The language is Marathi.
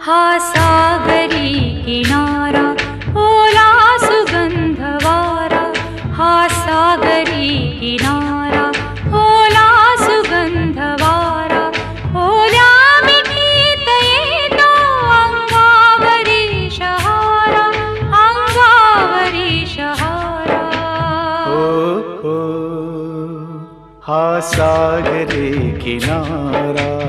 हा सागरी किनारा ओला सुगंध वारा, हा सागरी किनारा ओला सुगंध वारा, ओल्या मिठीत येतो अंगावरी शहारा, अंगावरी शहारा. हो हा सागरी किनारा.